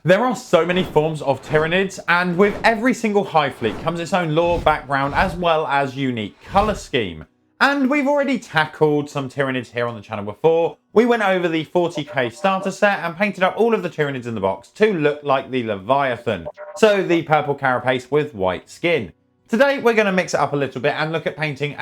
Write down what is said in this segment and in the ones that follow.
There are so many forms of Tyranids, and with every single Hive fleet comes its own lore, background, as well as unique colour scheme. And we've already tackled some Tyranids here on the channel before. We went over the 40k starter set and painted up all of the Tyranids in the box to look like the Leviathan. So the purple carapace with white skin. Today we're going to mix it up a little bit and look at painting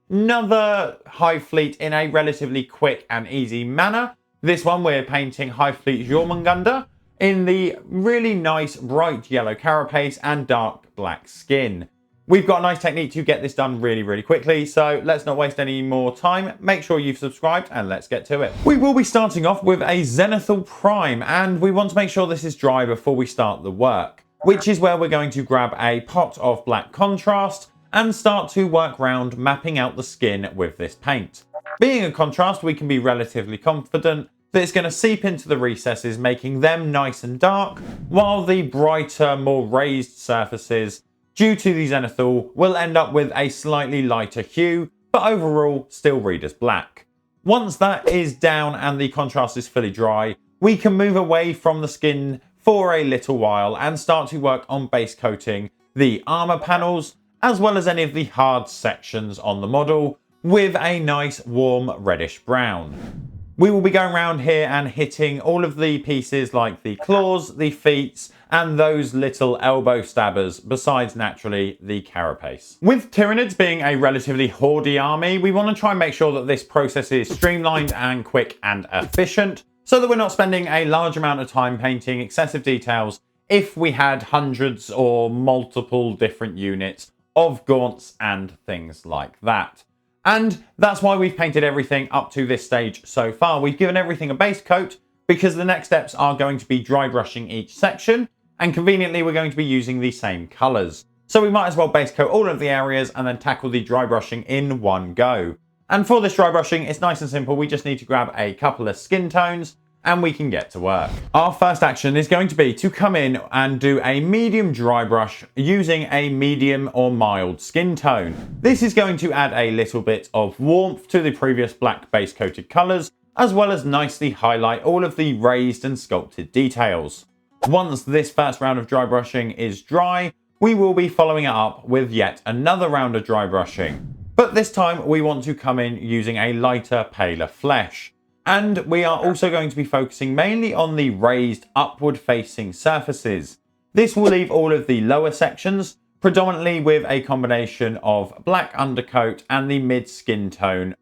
another Hive fleet in a relatively quick and easy manner. This one we're painting Hive Fleet Jormungandr in the really nice bright yellow carapace and dark black skin. We've got a nice technique to get this done really quickly, so let's not waste any more time. Make sure you've subscribed and let's get to it. We will be starting off with a zenithal prime, and we want to make sure this is dry before we start the work, which is where we're going to grab a pot of black contrast and start to work around mapping out the skin with this paint. Being a contrast, we can be relatively confident that it's going to seep into the recesses, making them nice and dark, while the brighter, more raised surfaces, due to the zenithal, will end up with a slightly lighter hue, but overall still read as black. Once that is down and the contrast is fully dry, we can move away from the skin for a little while and start to work on base coating the armor panels, as well as any of the hard sections on the model, with a nice warm reddish brown. We will be going around here and hitting all of the pieces like the claws, the feet, and those little elbow stabbers, besides naturally the carapace. With Tyranids being a relatively hoardy army, we want to try and make sure that this process is streamlined and quick and efficient, so that we're not spending a large amount of time painting excessive details if we had hundreds or multiple different units of gaunts and things like that. And that's why we've painted everything up to this stage so far. We've given everything a base coat because the next steps are going to be dry brushing each section, and conveniently we're going to be using the same colours. So we might as well base coat all of the areas and then tackle the dry brushing in one go. And for this dry brushing, it's nice and simple. We just need to grab a couple of skin tones and we can get to work. Our first action is going to be to come in and do a medium dry brush using a medium or mild skin tone. This is going to add a little bit of warmth to the previous black base coated colours, as well as nicely highlight all of the raised and sculpted details. Once this first round of dry brushing is dry, we will be following it up with yet another round of dry brushing. But this time we want to come in using a lighter, paler flesh. And we are also going to be focusing mainly on the raised upward facing surfaces. This will leave all of the lower sections predominantly with a combination of black undercoat and the mid skin tone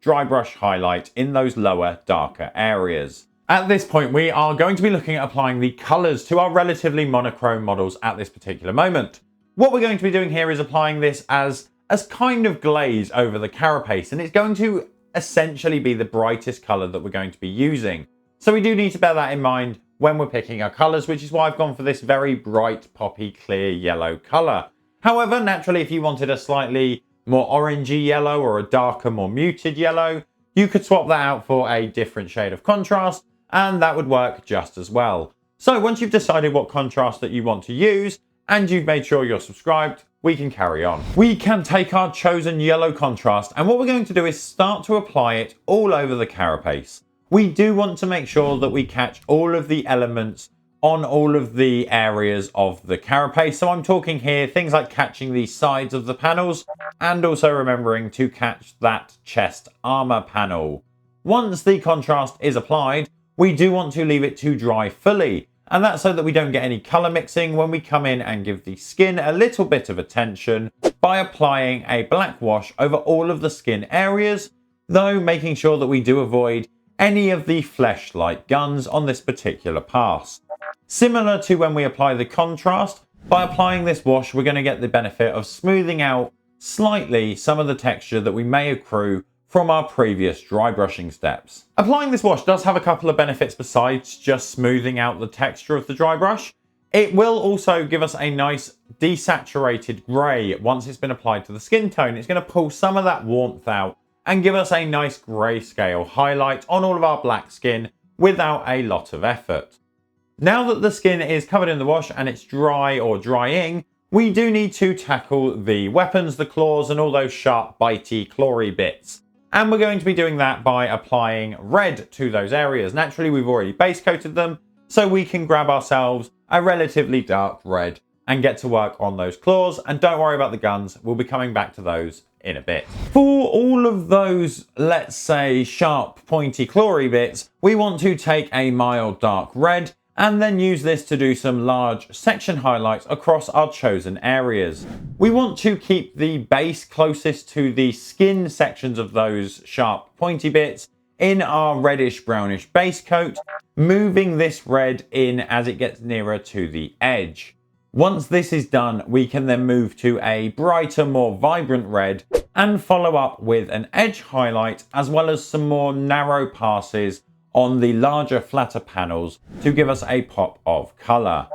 dry brush highlight in those lower darker areas. At this point we are going to be looking at applying the colours to our relatively monochrome models at this particular moment. What we're going to be doing here is applying this as kind of glaze over the carapace, and it's going to essentially be the brightest colour that we're going to be using. So we do need to bear that in mind when we're picking our colours, which is why I've gone for this very bright poppy clear yellow colour. However, naturally if you wanted a slightly more orangey yellow or a darker, more muted yellow, you could swap that out for a different shade of contrast and that would work just as well. So once you've decided what contrast that you want to use and you've made sure you're subscribed, we can carry on. We can take our chosen yellow contrast, and what we're going to do is start to apply it all over the carapace. We do want to make sure that we catch all of the elements on all of the areas of the carapace. So I'm talking here things like catching the sides of the panels and also remembering to catch that chest armor panel. Once the contrast is applied, we do want to leave it to dry fully. And that's so that we don't get any colour mixing when we come in and give the skin a little bit of attention by applying a black wash over all of the skin areas, though making sure that we do avoid any of the flesh-like guns on this particular pass. Similar to when we apply the contrast, by applying this wash we're going to get the benefit of smoothing out slightly some of the texture that we may accrue from our previous dry brushing steps. Applying this wash does have a couple of benefits besides just smoothing out the texture of the dry brush. It will also give us a nice desaturated grey once it's been applied to the skin tone. It's going to pull some of that warmth out and give us a nice grayscale highlight on all of our black skin without a lot of effort. Now that the skin is covered in the wash and it's dry or drying, we do need to tackle the weapons, the claws, and all those sharp, bitey, clawy bits. And we're going to be doing that by applying red to those areas. Naturally, we've already base coated them, so we can grab ourselves a relatively dark red and get to work on those claws. And don't worry about the guns, we'll be coming back to those in a bit. For all of those, let's say, sharp, pointy, clawy bits, we want to take a mild dark red and then use this to do some large section highlights across our chosen areas. We want to keep the base closest to the skin sections of those sharp, pointy bits in our reddish brownish base coat, moving this red in as it gets nearer to the edge. Once this is done, we can then move to a brighter, more vibrant red and follow up with an edge highlight as well as some more narrow passes on the larger, flatter panels to give us a pop of colour.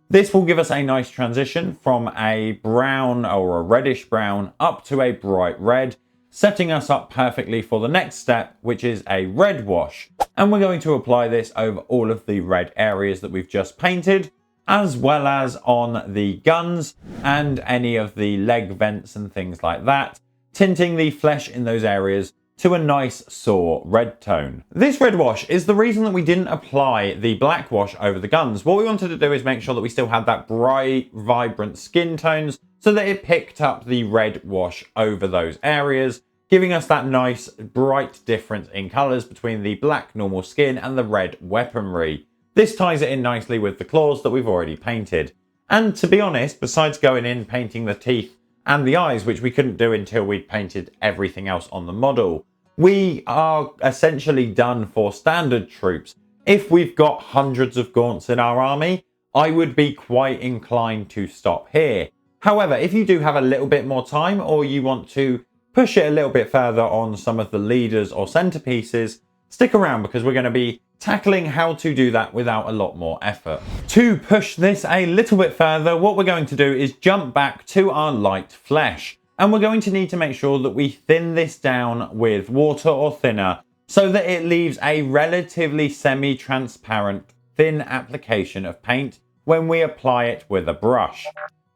This will give us a nice transition from a brown or a reddish brown up to a bright red, setting us up perfectly for the next step, which is a red wash. And we're going to apply this over all of the red areas that we've just painted, as well as on the guns and any of the leg vents and things like that, tinting the flesh in those areas to a nice sour red tone. This red wash is the reason that we didn't apply the black wash over the guns. What we wanted to do is make sure that we still had that bright, vibrant skin tones so that it picked up the red wash over those areas, giving us that nice, bright difference in colours between the black normal skin and the red weaponry. This ties it in nicely with the claws that we've already painted. And to be honest, besides going in painting the teeth and the eyes, which we couldn't do until we'd painted everything else on the model, we are essentially done for standard troops. If we've got hundreds of gaunts in our army, I would be quite inclined to stop here. However, if you do have a little bit more time or you want to push it a little bit further on some of the leaders or centerpieces, stick around because we're going to be tackling how to do that without a lot more effort. To push this a little bit further, what we're going to do is jump back to our light flesh. And we're going to need to make sure that we thin this down with water or thinner so that it leaves a relatively semi-transparent, thin application of paint when we apply it with a brush.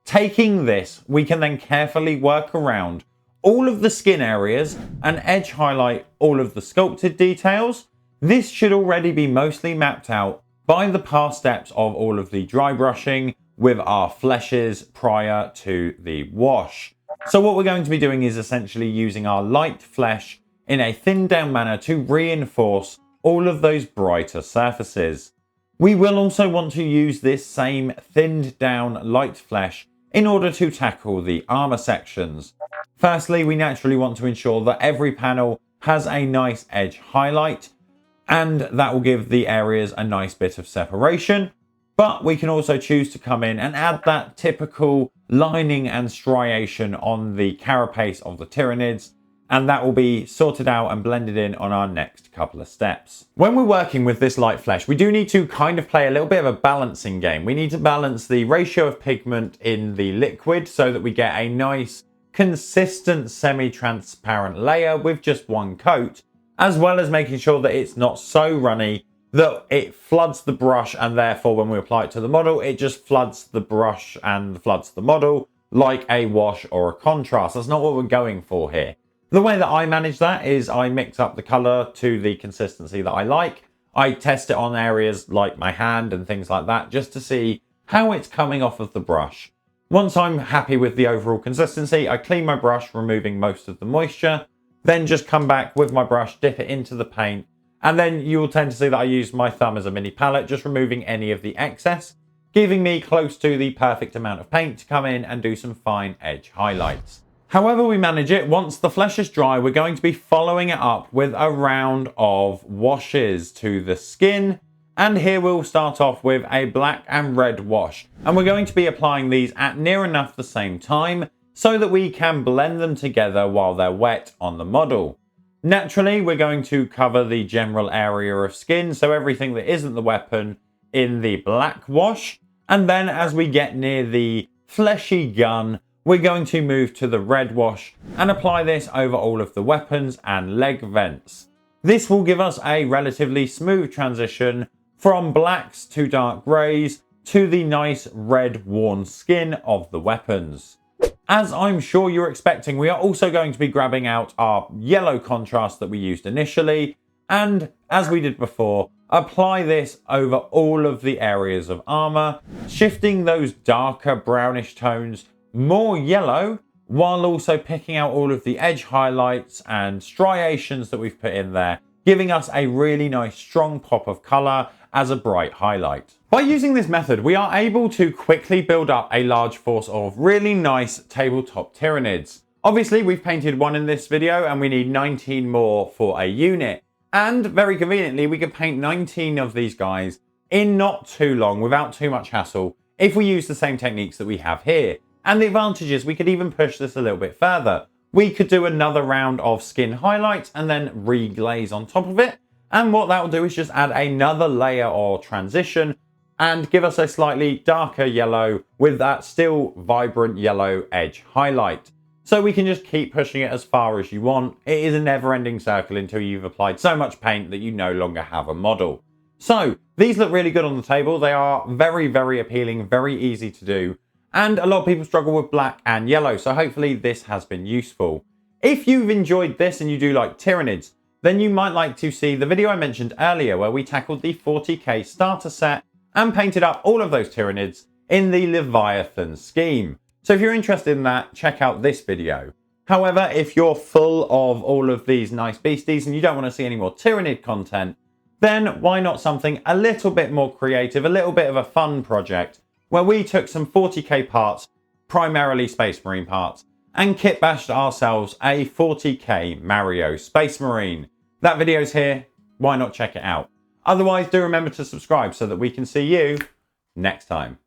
Taking this, we can then carefully work around all of the skin areas and edge highlight all of the sculpted details. This should already be mostly mapped out by the past steps of all of the dry brushing with our fleshes prior to the wash. So what we're going to be doing is essentially using our light flesh in a thinned down manner to reinforce all of those brighter surfaces. We will also want to use this same thinned down light flesh in order to tackle the armor sections. Firstly, we naturally want to ensure that every panel has a nice edge highlight, and that will give the areas a nice bit of separation. But we can also choose to come in and add that typical lining and striation on the carapace of the Tyranids, and that will be sorted out and blended in on our next couple of steps. When we're working with this light flesh, we do need to kind of play a little bit of a balancing game. We need to balance the ratio of pigment in the liquid so that we get a nice, consistent, semi-transparent layer with just one coat, as well as making sure that it's not so runny that it floods the brush, and therefore when we apply it to the model, it just floods the brush and floods the model like a wash or a contrast. That's not what we're going for here. The way that I manage that is I mix up the color to the consistency that I like. I test it on areas like my hand and things like that just to see how it's coming off of the brush. Once I'm happy with the overall consistency, I clean my brush, removing most of the moisture, then just come back with my brush, dip it into the paint, and then you will tend to see that I use my thumb as a mini palette, just removing any of the excess, giving me close to the perfect amount of paint to come in and do some fine edge highlights. However we manage it, once the flesh is dry, we're going to be following it up with a round of washes to the skin. And here we'll start off with a black and red wash. And we're going to be applying these at near enough the same time so that we can blend them together while they're wet on the model. Naturally, we're going to cover the general area of skin, so everything that isn't the weapon, in the black wash. And then as we get near the fleshy gun, we're going to move to the red wash and apply this over all of the weapons and leg vents. This will give us a relatively smooth transition from blacks to dark greys to the nice red worn skin of the weapons. As I'm sure you're expecting, we are also going to be grabbing out our yellow contrast that we used initially, and as we did before, apply this over all of the areas of armor, shifting those darker brownish tones more yellow, while also picking out all of the edge highlights and striations that we've put in there, giving us a really nice strong pop of color as a bright highlight. By using this method, we are able to quickly build up a large force of really nice tabletop Tyranids. Obviously, we've painted one in this video and we need 19 more for a unit. And very conveniently, we can paint 19 of these guys in not too long without too much hassle if we use the same techniques that we have here. And the advantage is we could even push this a little bit further. We could do another round of skin highlights and then reglaze on top of it. And what that will do is just add another layer or transition and give us a slightly darker yellow with that still vibrant yellow edge highlight. So we can just keep pushing it as far as you want. It is a never-ending circle until you've applied so much paint that you no longer have a model. So these look really good on the table. They are very, very appealing, very easy to do. And a lot of people struggle with black and yellow. So hopefully this has been useful. If you've enjoyed this and you do like Tyranids, then you might like to see the video I mentioned earlier where we tackled the 40k starter set and painted up all of those Tyranids in the Leviathan scheme. So if you're interested in that, check out this video. However, if you're full of all of these nice beasties and you don't want to see any more Tyranid content, then why not something a little bit more creative, a little bit of a fun project, where we took some 40k parts, primarily Space Marine parts, and kit bashed ourselves a 40k Mario Space Marine. That video's here, why not check it out? Otherwise, do remember to subscribe so that we can see you next time.